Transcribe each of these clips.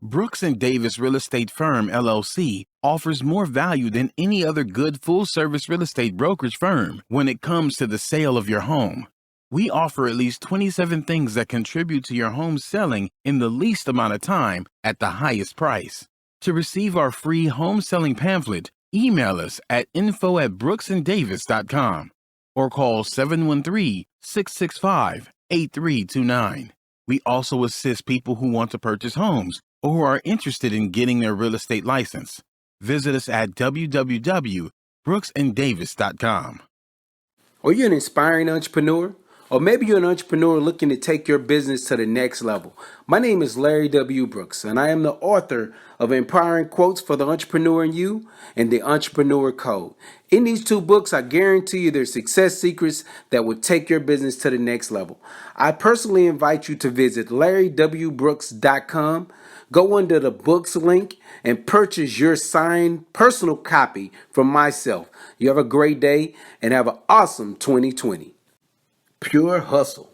Brooks and Davis Real Estate Firm, LLC, offers more value than any other good full-service real estate brokerage firm when it comes to the sale of your home. We offer at least 27 things that contribute to your home selling in the least amount of time at the highest price. To receive our free home selling pamphlet, email us at info@brooksanddavis.com or call 713-665-8329. We also assist people who want to purchase homes or who are interested in getting their real estate license. Visit us at www.brooksanddavis.com. Are you an inspiring entrepreneur? Or maybe you're an entrepreneur looking to take your business to the next level. My name is Larry W. Brooks, and I am the author of Empowering Quotes for the Entrepreneur in You and The Entrepreneur Code. In these two books, I guarantee you there's success secrets that will take your business to the next level. I personally invite you to visit LarryWBrooks.com. Go under the books link and purchase your signed personal copy from myself. You have a great day and have an awesome 2020. Pure Hustle.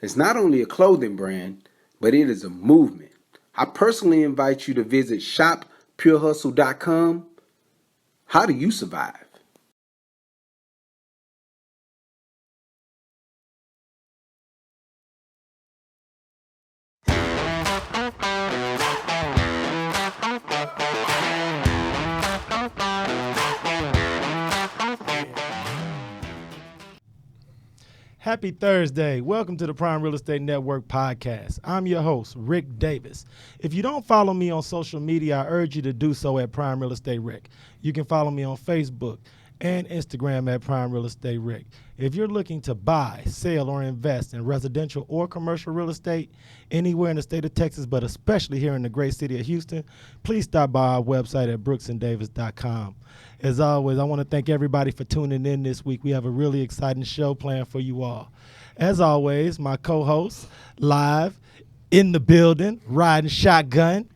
It's not only a clothing brand, but it is a movement. I personally invite you to visit shoppurehustle.com. How do you survive? Happy Thursday. Welcome to the Prime Real Estate Network podcast. I'm your host, Ric Davis. If you don't follow me on social media, I urge you to do so at Prime Real Estate Ric. You can follow me on Facebook and Instagram at Prime Real Estate Ric. If you're looking to buy, sell, or invest in residential or commercial real estate anywhere in the state of Texas, but especially here in the great city of Houston, please stop by our website at brooksanddavis.com. As always, I want to thank everybody for tuning in this week. We have a really exciting show planned for you all. As always, my co-host, live in the building, riding shotgun.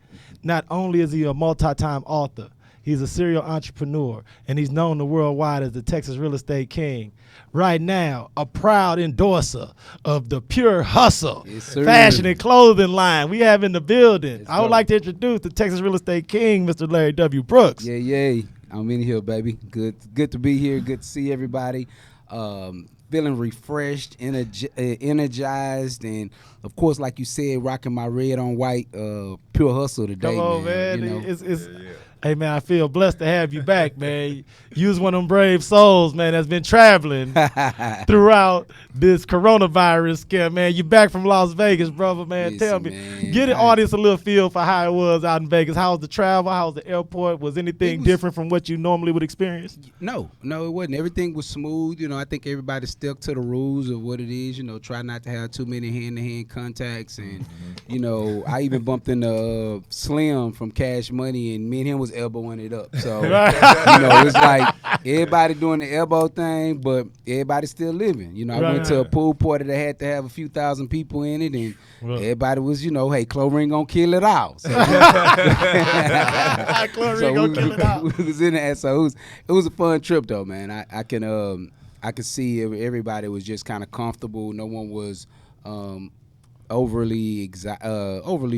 Not only is he a multi-time author, he's a serial entrepreneur, and he's known the worldwide as the Texas Real Estate King. Right now, a proud endorser of the Pure Hustle fashion and clothing line we have in the building. I would like to introduce the Texas Real Estate King, Mr. Larry W. Brooks. Yeah. I'm in here, baby. Good to be here. Good to see everybody. Feeling refreshed, energized, and of course, like you said, rocking my red on white Pure Hustle today. Come on, man. You know? Hey, man, I feel blessed to have you back, man. You was one of them brave souls, man, that's been traveling throughout this coronavirus scare, man. You back from Las Vegas, brother, man. Listen, Tell me. Man, Get the audience a little feel for how it was out in Vegas. How was the travel? How was the airport? Was anything different from what you normally would experience? No, it wasn't. Everything was smooth. You know, I think everybody stuck to the rules of what it is. You know, try not to have too many hand-to-hand contacts. And, you know, I even bumped into Slim from Cash Money, and me and him was elbowing it up. So, you know, it's like everybody doing the elbow thing, but everybody still living. You know, I went to a pool party that had to have a few thousand people in it, and everybody was, you know, hey, chlorine gonna kill it all. So, Chlorine gonna kill it all. We was in there, so it was a fun trip though, man. I can see everybody was just kind of comfortable. No one was overly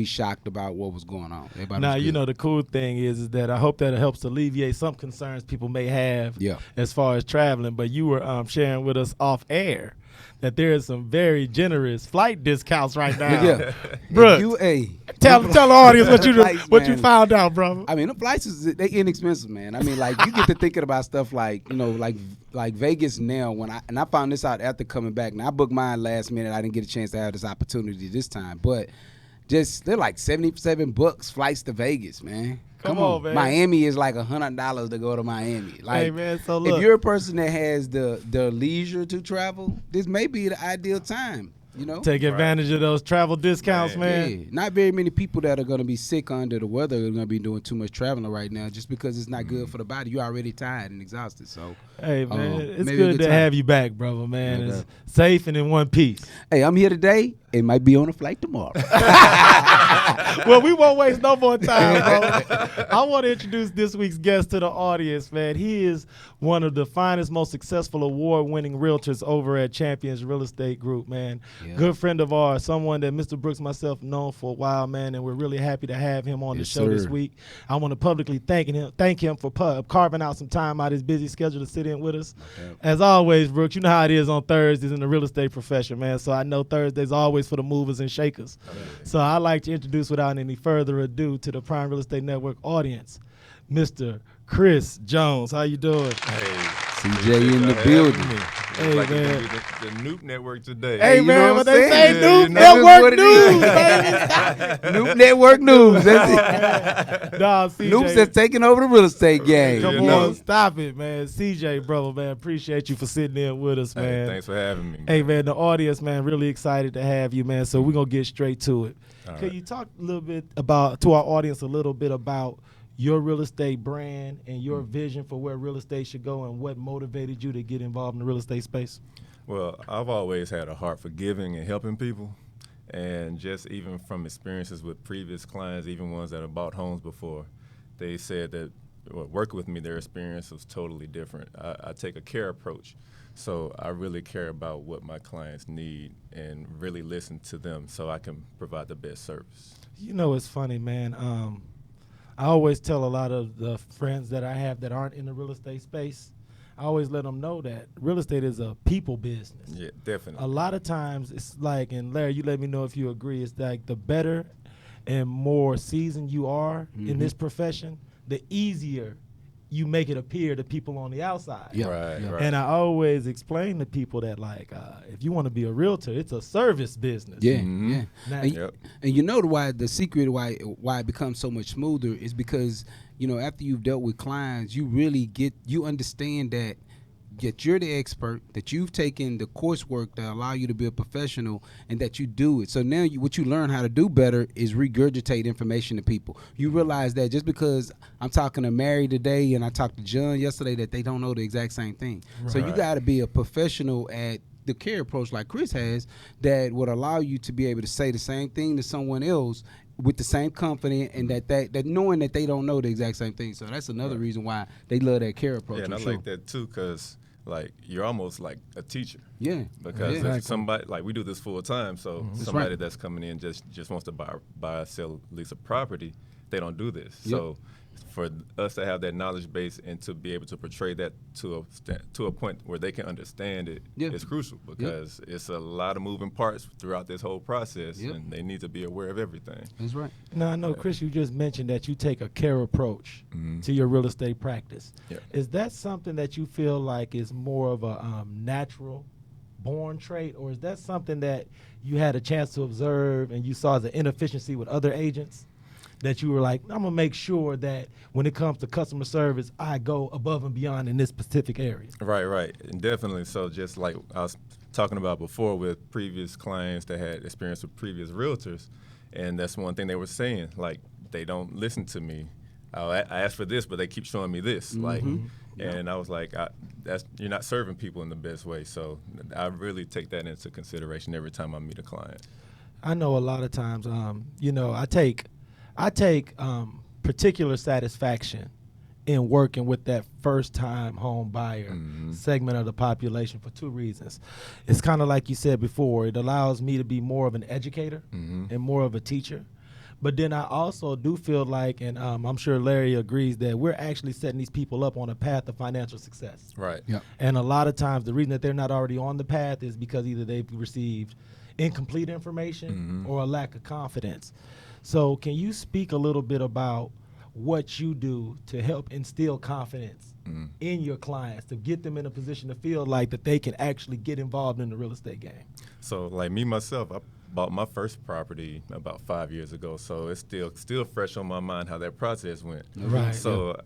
shocked about what was going on. Now, you know, the cool thing is that I hope that it helps alleviate some concerns people may have as far as traveling. But you were sharing with us off air that there is some very generous flight discounts right now. Yeah, bro. Tell the audience what you found out, bro. I mean, the flights they inexpensive, man. I mean, like you get to thinking about stuff like, you know, like Vegas now. I found this out after coming back. Now I booked mine last minute. I didn't get a chance to have this opportunity this time, but they're like $77 flights to Vegas, man. Come on, man. Miami is like $100 to go to Miami. Like, hey, man, so look, if you're a person that has the leisure to travel, this may be the ideal time. You know, take advantage of those travel discounts, man. Yeah. Not very many people that are going to be sick under the weather are going to be doing too much traveling right now, just because it's not good for the body. You're already tired and exhausted. So, hey, man, it's good to have you back, brother, man. It's safe and in one piece. Hey, I'm here today. It might be on a flight tomorrow. Well, we won't waste no more time, bro. I want to introduce this week's guest to the audience, man. He is one of the finest, most successful award-winning realtors over at Champions Real Estate Group, man. Good friend of ours, someone that Mr. Brooks and myself known for a while, man, and we're really happy to have him on the show this week. I want to publicly thank him for carving out some time out of his busy schedule to sit in with us. Okay. As always, Brooks, you know how it is on Thursdays in the real estate profession, man. So I know Thursdays always for the movers and shakers. Okay. So I'd like to introduce, without any further ado, to the Prime Real Estate Network audience, Mr. Chris Jones. How you doing? Hey, CJ in the building. Hey, like man. The Noop Network today. Hey, you man, know what what they I'm say, saying? Noop Yeah, Network News, baby. Noop Network News. That's it. Nah, CJ. Noop's just taking over the real estate game. Come on, stop it, man. CJ, brother, man, appreciate you for sitting in with us, man. Hey, thanks for having me. Hey, man, the audience, man, really excited to have you, man. So we're going to get straight to it. Can you talk a little bit to our audience about your real estate brand and your vision for where real estate should go and what motivated you to get involved in the real estate space? Well, I've always had a heart for giving and helping people. And just even from experiences with previous clients, even ones that have bought homes before, they said that working with me, their experience was totally different. I take a care approach. So I really care about what my clients need and really listen to them so I can provide the best service. You know, it's funny, man. I always tell a lot of the friends that I have that aren't in the real estate space, I always let them know that real estate is a people business. Yeah, definitely. A lot of times it's like, and Larry, you let me know if you agree, it's like the better and more seasoned you are in this profession, the easier you make it appear to people on the outside. Yeah. Right. And I always explain to people that, like, if you want to be a realtor, it's a service business. Yeah, Mm-hmm. yeah. And you know why the secret why it becomes so much smoother is because, you know, after you've dealt with clients, you really understand that you're the expert, that you've taken the coursework that allow you to be a professional, and that you do it. So now what you learn how to do better is regurgitate information to people. You realize that just because I'm talking to Mary today and I talked to John yesterday, that they don't know the exact same thing. Right. So you got to be a professional at the care approach like Chris has that would allow you to be able to say the same thing to someone else with the same confidence, and that knowing that they don't know the exact same thing. So that's another reason why they love that care approach. Yeah, and I like that too, because like you're almost like a teacher. Yeah. Because if somebody, like we do this full time, so somebody that's coming in just wants to buy, sell, lease a property, they don't do this. Yep. So for us to have that knowledge base and to be able to portray that to a point where they can understand it is crucial, because it's a lot of moving parts throughout this whole process, and they need to be aware of everything. That's right. Now, I know, Chris, you just mentioned that you take a care approach to your real estate practice. Yep. Is that something that you feel like is more of a natural born trait, or is that something that you had a chance to observe and you saw as an inefficiency with other agents, that you were like, I'm going to make sure that when it comes to customer service, I go above and beyond in this specific area? Right. And definitely. So just like I was talking about before with previous clients that had experience with previous realtors, and that's one thing they were saying, like, they don't listen to me. I asked for this, but they keep showing me this. And I was like, you're not serving people in the best way. So I really take that into consideration every time I meet a client. I know a lot of times, I take particular satisfaction in working with that first-time home buyer segment of the population for two reasons. It's kind of like you said before, it allows me to be more of an educator and more of a teacher. But then I also do feel like, and I'm sure Larry agrees, that we're actually setting these people up on a path of financial success. Right. Yeah. And a lot of times the reason that they're not already on the path is because either they've received incomplete information or a lack of confidence. So can you speak a little bit about what you do to help instill confidence in your clients, to get them in a position to feel like that they can actually get involved in the real estate game? So like me, myself, I bought my first property about 5 years ago, so it's still fresh on my mind how that process went. Right. So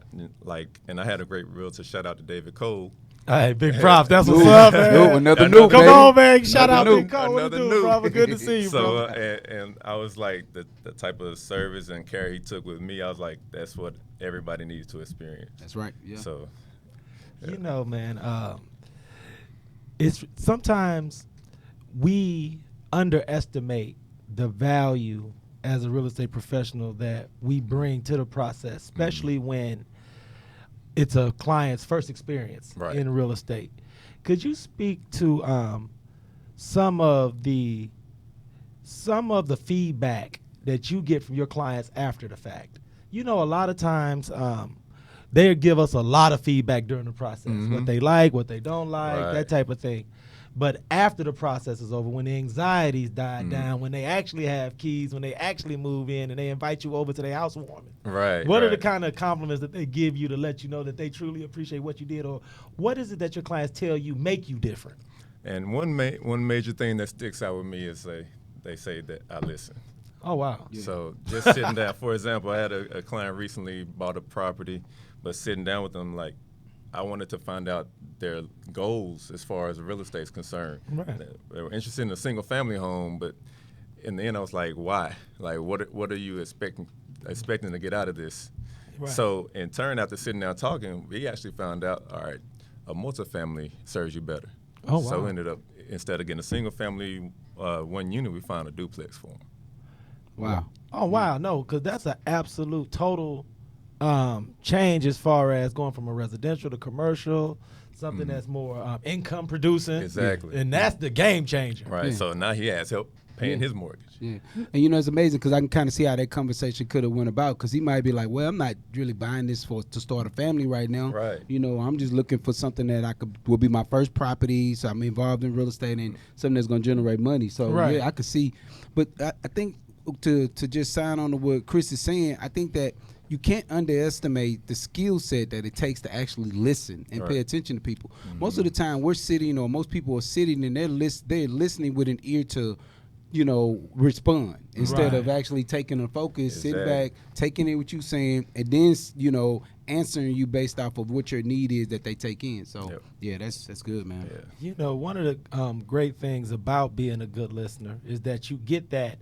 and I had a great realtor, shout out to David Cole. All right, big props. That's what's up, man. Another new, Come baby. on, man. Shout out Another Big Cole. What another you new. doing, brother? Good to see you, So, bro. and I was like, the type of service and care he took with me, I was like, that's what everybody needs to experience. That's right. Yeah. So, You know, man, it's sometimes we underestimate the value as a real estate professional that we bring to the process, especially when it's a client's first experience in real estate. Could you speak to some of the feedback that you get from your clients after the fact. You know, a lot of times they give us a lot of feedback during the process, what they like, what they don't like, that type of thing. But after the process is over, when the anxieties died down, when they actually have keys, when they actually move in and they invite you over to their housewarming, what are the kind of compliments that they give you to let you know that they truly appreciate what you did, or what is it that your clients tell you make you different? And one major thing that sticks out with me is they say that I listen. Oh, wow. Yeah. So just sitting down, for example, I had a client recently bought a property, but sitting down with them, like, I wanted to find out their goals as far as real estate is concerned. Right. They were interested in a single family home, but in the end I was like, why? Like, what are you expecting to get out of this? Right. So in turn, after sitting down talking, we actually found out, all right, a multifamily serves you better. Oh, wow. So we ended up, instead of getting a single family one unit, we found a duplex for them. Wow. Oh, wow. No, because that's an absolute total change as far as going from a residential to commercial, something that's more income producing. Exactly. And that's the game changer. Right. Yeah. So now he has help paying his mortgage. Yeah. And you know, it's amazing because I can kind of see how that conversation could have went about, because he might be like, well, I'm not really buying this to start a family right now. Right. You know, I'm just looking for something that will be my first property. So I'm involved in real estate and something that's going to generate money. So yeah, I could see. But I think to just sign on to what Chris is saying, I think that you can't underestimate the skill set that it takes to actually listen and pay attention to people. Most of the time we're sitting, or most people are sitting and they're listening with an ear to, you know, respond instead of actually taking a focus, sitting back, taking in what you're saying, and then, you know, answering you based off of what your need is that they take in. So yeah, that's good, man. Yeah. You know, one of the great things about being a good listener is that you get that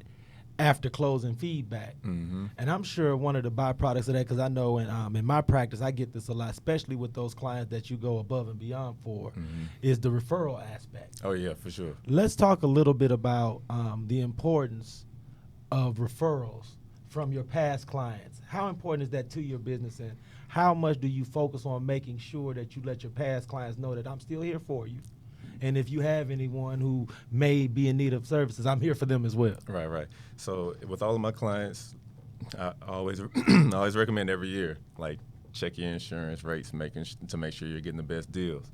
after closing feedback. And I'm sure one of the byproducts of that, because I know in my practice I get this a lot, especially with those clients that you go above and beyond for, is the referral aspect. Oh yeah, for sure. Let's talk a little bit about the importance of referrals from your past clients. How important is that to your business, and how much do you focus on making sure that you let your past clients know that I'm still here for you? And if you have anyone who may be in need of services, I'm here for them as well. Right. So with all of my clients, I always recommend every year, like, check your insurance rates, to make sure you're getting the best deals.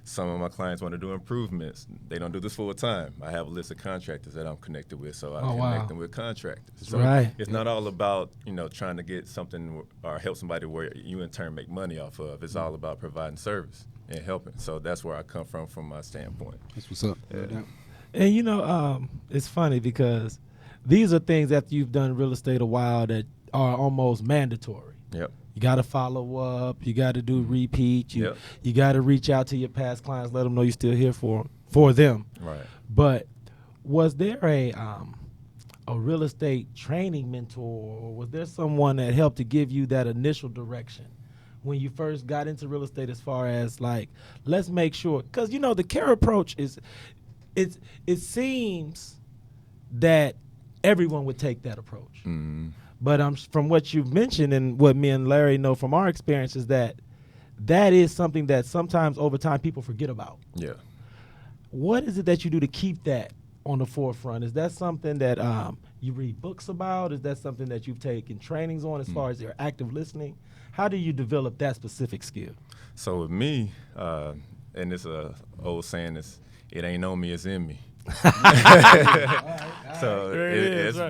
Some of my clients want to do improvements. They don't do this full time. I have a list of contractors that I'm connected with, so I connect them with contractors. So it's not all about, you know, trying to get something or help somebody where you in turn make money off of. It's all about providing service and helping. So that's where I come from my standpoint. That's what's up. Yeah. And you know, it's funny because these are things after you've done real estate a while that are almost mandatory. Yep. You got to follow up. You got to do repeat. You got to reach out to your past clients, let them know you're still here for them. Right. But was there a real estate training mentor, or was there someone that helped to give you that initial direction when you first got into real estate, as far as like, let's make sure, because you know the care approach is, it seems that everyone would take that approach. But from what you've mentioned and what me and Larry know from our experience is that is something that sometimes over time people forget about. Yeah. What is it that you do to keep that on the forefront? Is that something that you read books about? Is that something that you've taken trainings on as far as your active listening? How do you develop that specific skill? So with me, and this old saying is, it ain't on me, it's in me. So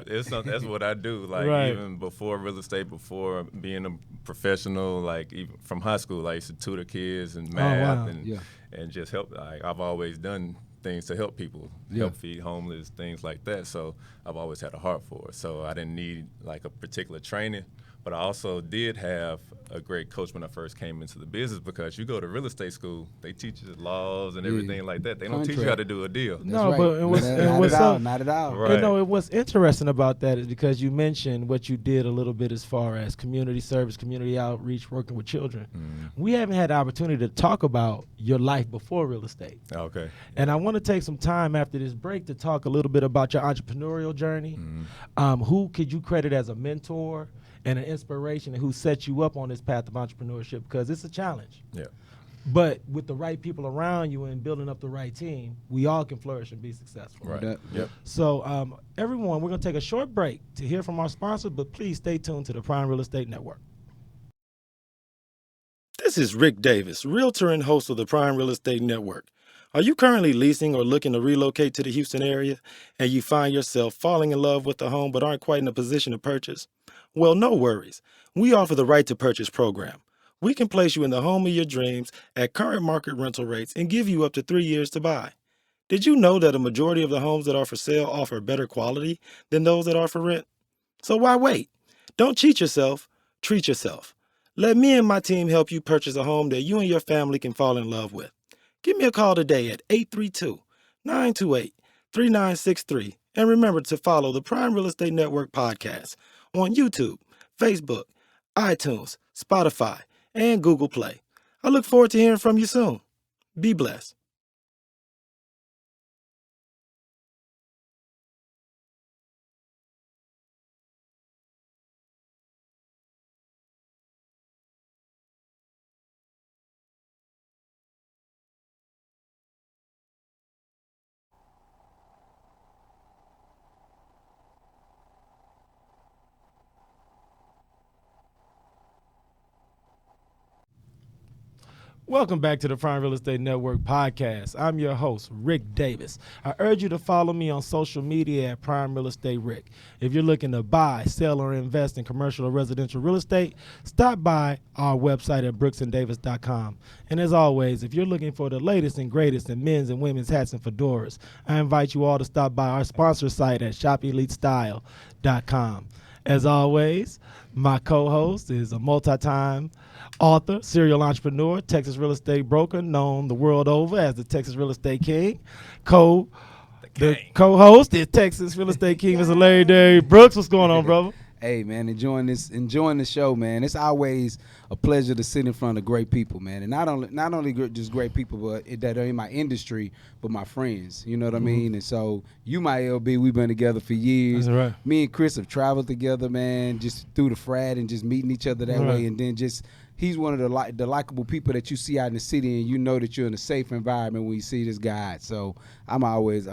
it's something, that's what I do. Like even before real estate, before being a professional, like even from high school, I used to tutor kids and math and just help. Like, I've always done things to help people, help feed homeless, things like that. So I've always had a heart for it. So I didn't need like a particular training. But I also did have a great coach when I first came into the business, because you go to real estate school, they teach you the laws and everything like that. They don't teach you how to do a deal. No, right. but not at all. Right. You know, what's interesting about that is because you mentioned what you did a little bit as far as community service, community outreach, working with children. We haven't had the opportunity to talk about your life before real estate. Okay. And I want to take some time after this break to talk a little bit about your entrepreneurial journey. Who could you credit as a mentor and an inspiration, and who set you up on this path of entrepreneurship, because it's a challenge. Yeah. But with the right people around you and building up the right team, we all can flourish and be successful. Right. Yep. So, everyone, we're going to take a short break to hear from our sponsors, but please stay tuned to the Prime Real Estate Network. This is Rick Davis, realtor and host of the Prime Real Estate Network. Are you currently leasing or looking to relocate to the Houston area and you find yourself falling in love with the home but aren't quite in a position to purchase? Well, no worries. We offer the Right to Purchase program. We can place you in the home of your dreams at current market rental rates and give you up to 3 years to buy. Did you know that a majority of the homes that are for sale offer better quality than those that are for rent? So why wait? Don't cheat yourself, treat yourself. Let me and my team help you purchase a home that you and your family can fall in love with. Give me a call today at 832-928-3963. And remember to follow the Prime Real Estate Network podcast on YouTube, Facebook, iTunes, Spotify, and Google Play. I look forward to hearing from you soon. Be blessed. Welcome back to the Prime Real Estate Network podcast. I'm your host, Rick Davis. I urge you to follow me on social media at Prime Real Estate Rick. If you're looking to buy, sell, or invest in commercial or residential real estate, stop by our website at brooksanddavis.com. And as always, if you're looking for the latest and greatest in men's and women's hats and fedoras, I invite you all to stop by our sponsor site at shopelitestyle.com. As always, my co-host is a multi-time author, serial entrepreneur, Texas real estate broker, known the world over as the Texas Real Estate King. The co-host is Texas Real Estate King, Mr. Larry Brooks. What's going on, brother? Hey, man, enjoying the show, man. It's always a pleasure to sit in front of great people, man. And not only just great people, but that are in my industry, but my friends. You know what I mean? And so you, my LB, we've been together for years. That's right. Me and Chris have traveled together, man, just through the frat and just meeting each other that way. And then just he's one of the likable people that you see out in the city, and you know that you're in a safe environment when you see this guy. So I'm always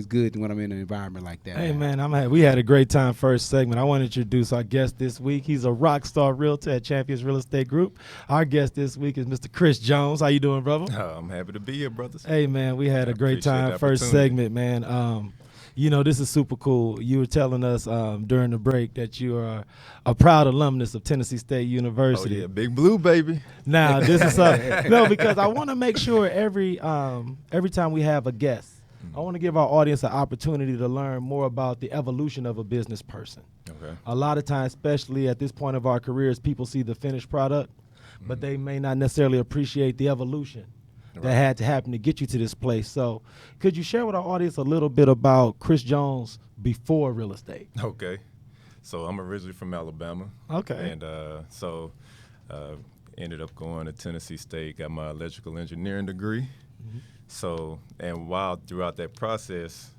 good when I'm in an environment like that. Hey, man, we had a great time first segment. I want to introduce our guest this week. He's a rock star realtor at Champions Real Estate Group. Our guest this week is Mr. Chris Jones. How you doing, brother? I'm happy to be here, brothers. Hey, man, we had a great time first segment, man. You know, this is super cool. You were telling us during the break that you are a proud alumnus of Tennessee State University. Oh, yeah, Big Blue, baby. Now, this is no, because I want to make sure every time we have a guest, I want to give our audience an opportunity to learn more about the evolution of a business person. Okay. A lot of times, especially at this point of our careers, people see the finished product, but they may not necessarily appreciate the evolution that had to happen to get you to this place. So could you share with our audience a little bit about Chris Jones before real estate? Okay. So I'm originally from Alabama. Okay. And ended up going to Tennessee State, got my electrical engineering degree. So, and throughout that process,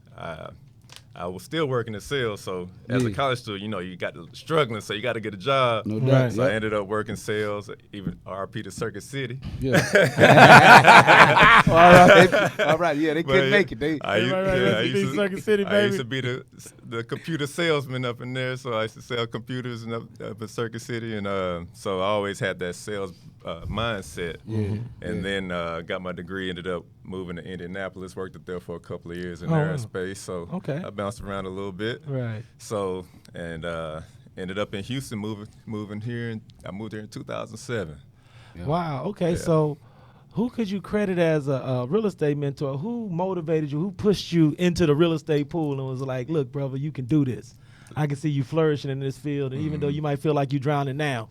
I was still working in sales. So as a college student, you know, you got struggling, so you got to get a job. No doubt. So I ended up working sales, even RP to Circuit City. Yeah. All right. Yeah, they couldn't make it. I used to be the computer salesman up in there, so I used to sell computers up in Circuit City, and so I always had that sales mindset. And then got my degree, ended up moving to Indianapolis, worked up there for a couple of years in aerospace. So I bounced around a little bit. Right. So, and ended up in Houston, moving here, and I moved here in 2007. Yeah. Wow. Okay. Yeah. So who could you credit as a real estate mentor? Who motivated you? Who pushed you into the real estate pool and was like, look, brother, you can do this. I can see you flourishing in this field. And even though you might feel like you're drowning now,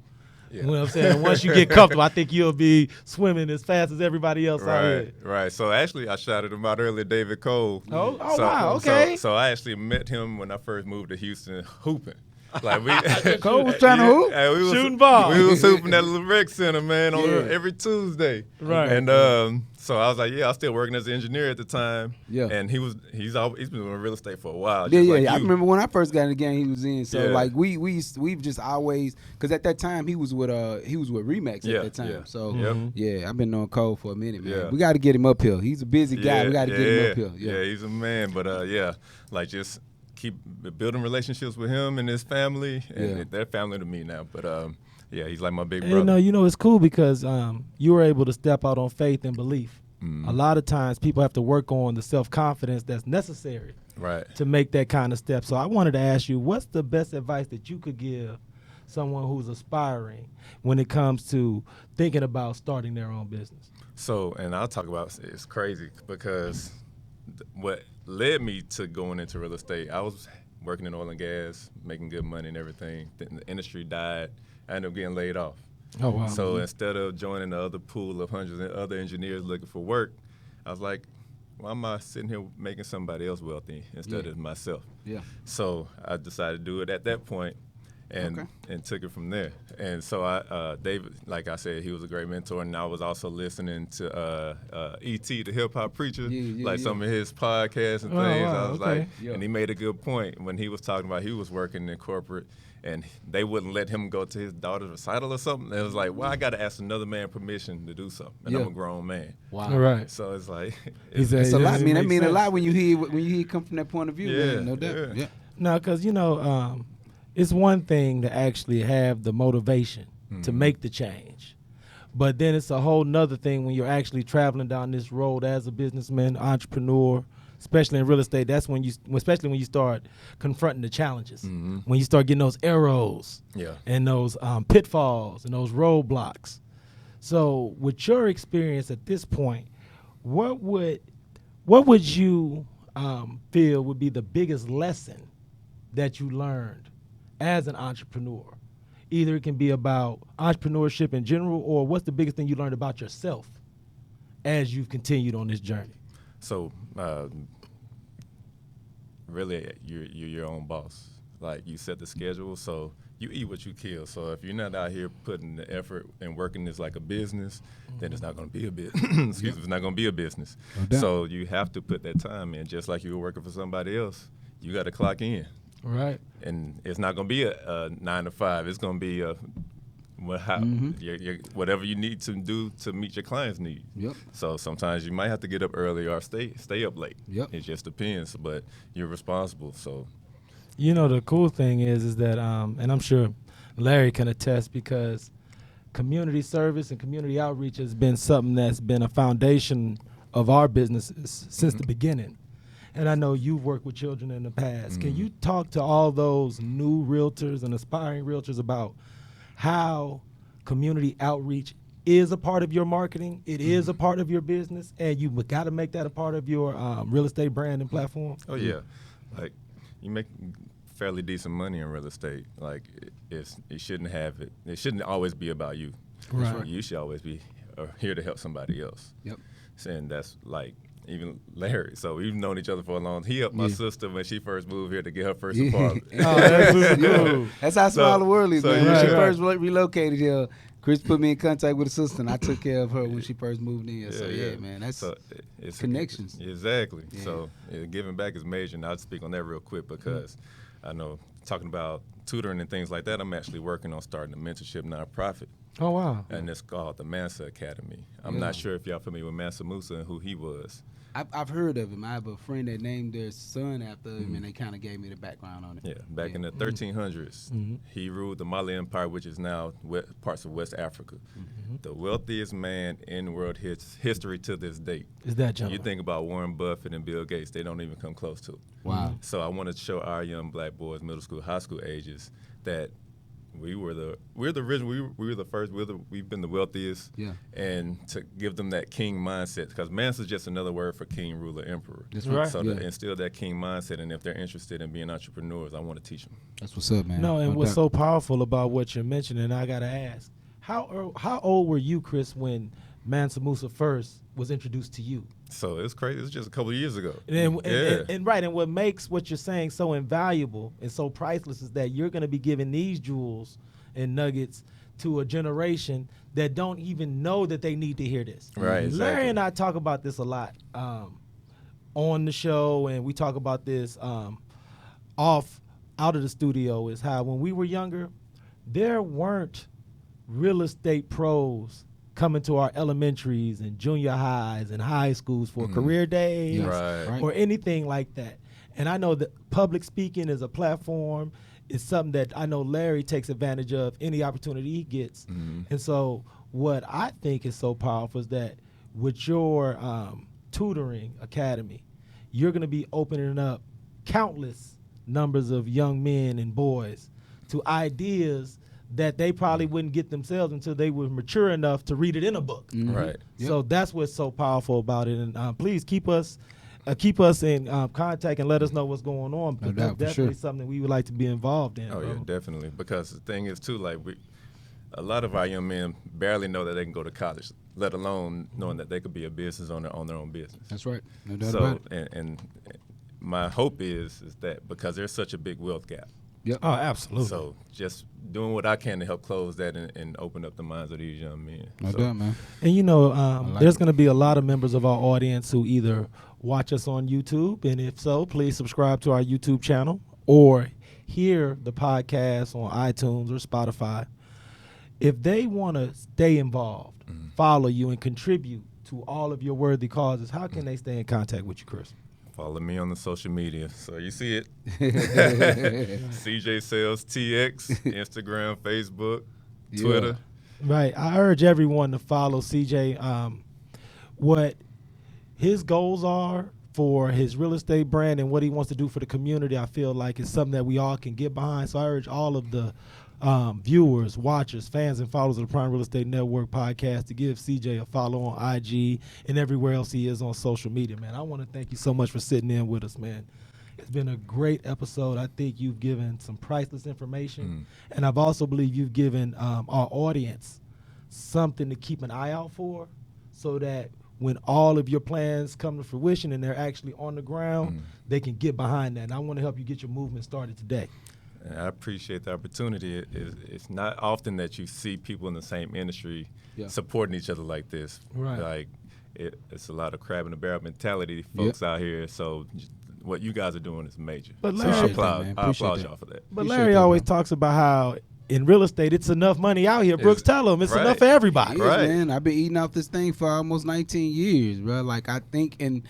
you know what I'm saying? Once you get comfortable, I think you'll be swimming as fast as everybody else out here. Right. So actually, I shouted him out earlier, David Cole. Wow. Okay. So I actually met him when I first moved to Houston, hooping. Like we, Cole was trying to hoop? Hey, we was, Shooting ball. We was hooping at the rec center, man, on Yeah. every Tuesday. Right. And so I was like, yeah, I was still working as an engineer at the time. Yeah. And he's been doing real estate for a while. Yeah, just yeah. like I you. remember when I first got in the game, he was in. So Yeah. like we've just always, because at that time he was with Remax Yeah, at that time. yeah. So Yep. yeah, I've been knowing Cole for a minute, man. Yeah. We got to get him up here. He's a busy guy. We got to get him up here. Yeah, he's a man. But yeah, like just keep building relationships with him and his family, and they're family to me now. But yeah, he's like my big brother. And it's cool because you were able to step out on faith and belief. A lot of times people have to work on the self-confidence that's necessary Right. to make that kind of step. So I wanted to ask you, what's the best advice that you could give someone who's aspiring when it comes to thinking about starting their own business? So, and I'll talk about, it's crazy because what led me to going into real estate, I was working in oil and gas, making good money and everything. Then the industry died. I ended up getting laid off. Oh, wow. So instead of joining the other pool of hundreds of other engineers looking for work, I was like, why am I sitting here making somebody else wealthy instead of myself? Yeah. So I decided to do it at that point and took it from there. And so David, like I said, he was a great mentor, and I was also listening to E.T., the hip-hop preacher, some of his podcasts and things. I was like, and he made a good point when he was talking about he was working in corporate, and they wouldn't let him go to his daughter's recital or something. And it was like, well, I got to ask another man permission to do something, and I'm a grown man. Wow. All right. So it's like, It's That's a lot. it That makes mean a sense. lot when you hear come from that point of view. Yeah, man, no doubt. yeah. Yeah. No, because, it's one thing to actually have the motivation to make the change. But then it's a whole nother thing when you're actually traveling down this road as a businessman, entrepreneur, especially in real estate. That's especially when you start confronting the challenges, when you start getting those arrows and those pitfalls and those roadblocks. So with your experience at this point, what would you feel would be the biggest lesson that you learned as an entrepreneur? Either it can be about entrepreneurship in general, or what's the biggest thing you learned about yourself as you've continued on this journey? So really, you're your own boss. Like, you set the schedule, so you eat what you kill. So if you're not out here putting the effort and working this like a business, then it's not going to be a business. Excuse me, it's not going to be a business. So you have to put that time in, just like you were working for somebody else. You got to clock in. Right. And it's not going to be a 9 to 5. It's going to be whatever you need to do to meet your client's needs. Yep. So sometimes you might have to get up early or stay up late. Yep. It just depends, but you're responsible. So The cool thing is that, and I'm sure Larry can attest, because community service and community outreach has been something that's been a foundation of our businesses since the beginning. And I know you've worked with children in the past. Can you talk to all those new realtors and aspiring realtors about how community outreach is a part of your marketing, it is a part of your business, and you got to make that a part of your real estate brand and platform? Oh yeah, like you make fairly decent money in real estate. Like it shouldn't always be about you. Right. You should always be here to help somebody else. Yep. And that's like even Larry. So we've known each other for a long time. He helped my sister when she first moved here to get her first apartment. That's how small the world is, so man. yeah. When she first relocated here, Chris put me in contact with a sister, and I took care of her when she first moved in. So yeah, man, that's it's connections. Exactly. Yeah. So giving back is major, and I'll speak on that real quick because I know talking about tutoring and things like that, I'm actually working on starting a mentorship nonprofit. Oh, wow. And it's called the Mansa Academy. I'm not sure if y'all familiar with Mansa Musa and who he was. I've heard of him. I have a friend that named their son after him, and they kind of gave me the background on it. Yeah, back in the 1300s, he ruled the Mali Empire, which is now parts of West Africa. The wealthiest man in world history to this date. Is that gentleman? You think about Warren Buffett and Bill Gates, they don't even come close to it. Wow. So I want to show our young black boys, middle school, high school ages, that we're the original. We were the first. We've been the wealthiest. Yeah. And to give them that king mindset, because Mansa is just another word for king, ruler, emperor. That's right. So Yeah. to instill that king mindset, and if they're interested in being entrepreneurs, I want to teach them. That's what's up, man. No, and what's doubt. so powerful about what you're mentioning, I got to ask, how old were you, Chris, when Mansa Musa first was introduced to you? So it's crazy. It's just a couple of years ago. And right, and what makes what you're saying so invaluable and so priceless is that you're going to be giving these jewels and nuggets to a generation that don't even know that they need to hear this. Right, exactly. Larry and I talk about this a lot on the show, and we talk about this out of the studio, is how when we were younger, there weren't real estate pros coming to our elementaries and junior highs and high schools for career days or anything like that. And I know that public speaking is a platform. It's something that I know Larry takes advantage of any opportunity he gets. And so what I think is so powerful is that with your tutoring academy, you're going to be opening up countless numbers of young men and boys to ideas that they probably wouldn't get themselves until they were mature enough to read it in a book. Right. So that's what's so powerful about it. And please keep us in contact and let us know what's going on. Because that's definitely something we would like to be involved in. Oh, yeah, definitely. Because the thing is, too, like a lot of our young men barely know that they can go to college, let alone knowing that they could be a business owner on their own business. That's right. No doubt about it. And my hope is that because there's such a big wealth gap. Yep. Oh, absolutely. So just doing what I can to help close that and open up the minds of these young men. No doubt, man. And there's going to be a lot of members of our audience who either watch us on YouTube, and if so, please subscribe to our YouTube channel or hear the podcast on iTunes or Spotify. If they want to stay involved, follow you, and contribute to all of your worthy causes, how can they stay in contact with you, Chris? Follow me on the social media. So you see it. CJ Sales TX, Instagram, Facebook, Twitter. Right. I urge everyone to follow CJ. What his goals are for his real estate brand and what he wants to do for the community, I feel like is something that we all can get behind. So I urge all of the viewers, watchers, fans, and followers of the Prime Real Estate Network podcast to give CJ a follow on IG and everywhere else he is on social media, man. I want to thank you so much for sitting in with us, man. It's been a great episode. I think you've given some priceless information, and I've also believe you've given our audience something to keep an eye out for so that when all of your plans come to fruition and they're actually on the ground, they can get behind that. And I want to help you get your movement started today. And I appreciate the opportunity. It's not often that you see people in the same industry supporting each other like this. Right. Like it's a lot of crab in the barrel mentality folks out here. So what you guys are doing is major. But so Larry, I applaud y'all for that. But Larry always talks about how in real estate it's enough money out here. Brooks, tell him it's enough for everybody. It is, man. I've been eating off this thing for almost 19 years, bro. Like I think and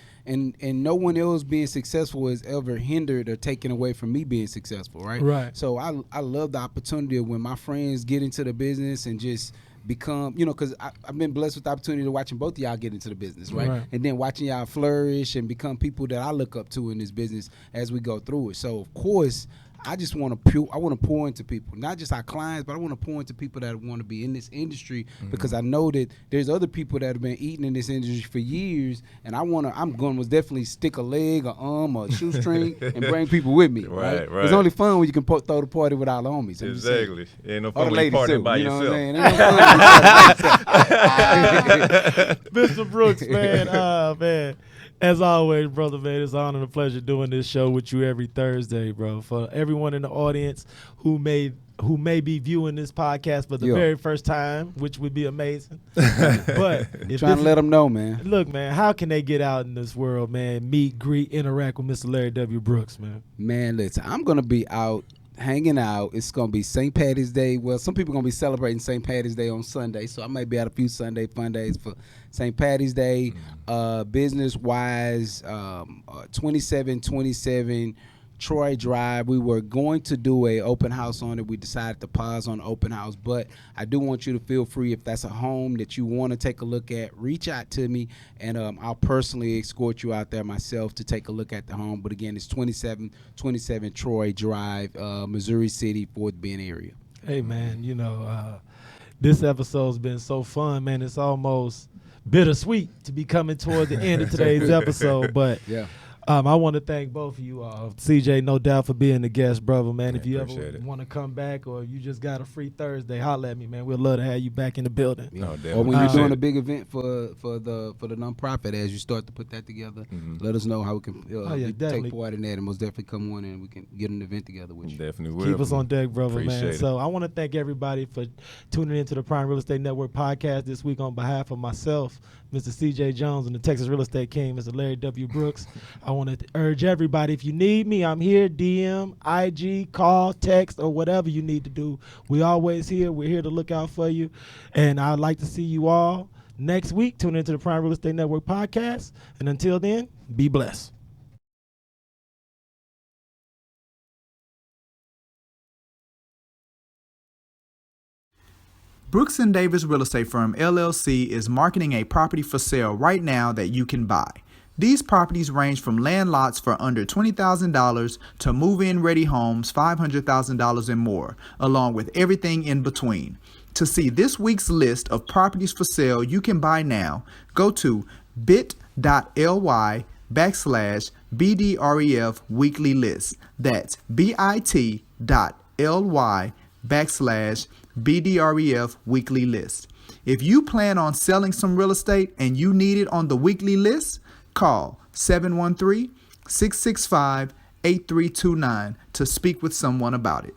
no one else being successful has ever hindered or taken away from me being successful, right? Right. So I love the opportunity of when my friends get into the business and just become, because I've been blessed with the opportunity to watching both of y'all get into the business, right? And then watching y'all flourish and become people that I look up to in this business as we go through it. So, of course, I just want to pour into people, not just our clients, but I want to pour into people that want to be in this industry because I know that there's other people that have been eating in this industry for years, and I'm going to definitely stick a leg, a arm, or a shoestring, and bring people with me. Right. It's only fun when you can throw the party with all the homies. Exactly. Ain't no fun when you party by yourself. Mr. Brooks, man, man. As always, brother, man, it's an honor and a pleasure doing this show with you every Thursday, bro. For everyone in the audience who may be viewing this podcast for the very first time, which would be amazing. But trying to let them know, man. Look, man, how can they get out in this world, man? Meet, greet, interact with Mr. Larry W. Brooks, man. Man, listen, I'm gonna be out hanging out. It's gonna be St. Patty's Day. Well, some people gonna be celebrating St. Patty's Day on Sunday, so I might be out a few Sunday fun days for St. Patty's Day. Business wise, 2727 Troy Drive. We were going to do a open house on it. We decided to pause on the open house, but I do want you to feel free if that's a home that you want to take a look at, reach out to me, and I'll personally escort you out there myself to take a look at the home. But again, it's 2727 Troy Drive, Missouri City, Fort Bend area. Hey, man, this episode's been so fun, man. It's almost bittersweet to be coming toward the end of today's episode, but I want to thank both of you, CJ, no doubt, for being the guest, brother, man. Yeah, If you appreciate ever it. want to come back or you just got a free Thursday, holler at me, man. We'd love to have you back in the building. No, Or definitely. when you're Appreciate doing it. a big event for the nonprofit, as you start to put that together, let us know how we can definitely. take part in that, and most definitely come on and we can get an event together with you. Definitely will. Keep us on deck, brother, man. Appreciate it. So I want to thank everybody for tuning into the Prime Real Estate Network podcast this week on behalf of myself, Mr. CJ Jones, and the Texas Real Estate King, Mr. Larry W. Brooks. I want to urge everybody, if you need me, I'm here. DM, IG, call, text, or whatever you need to do. We always here. We're here to look out for you. And I'd like to see you all next week. Tune into the Prime Real Estate Network podcast. And until then, be blessed. Brooks & Davis Real Estate Firm, LLC is marketing a property for sale right now that you can buy. These properties range from land lots for under $20,000 to move-in ready homes $500,000 and more, along with everything in between. To see this week's list of properties for sale you can buy now, go to bit.ly/BDREF weekly list. That's bit.ly/BDREF weekly list. If you plan on selling some real estate and you need it on the weekly list, call 713-665-8329 to speak with someone about it.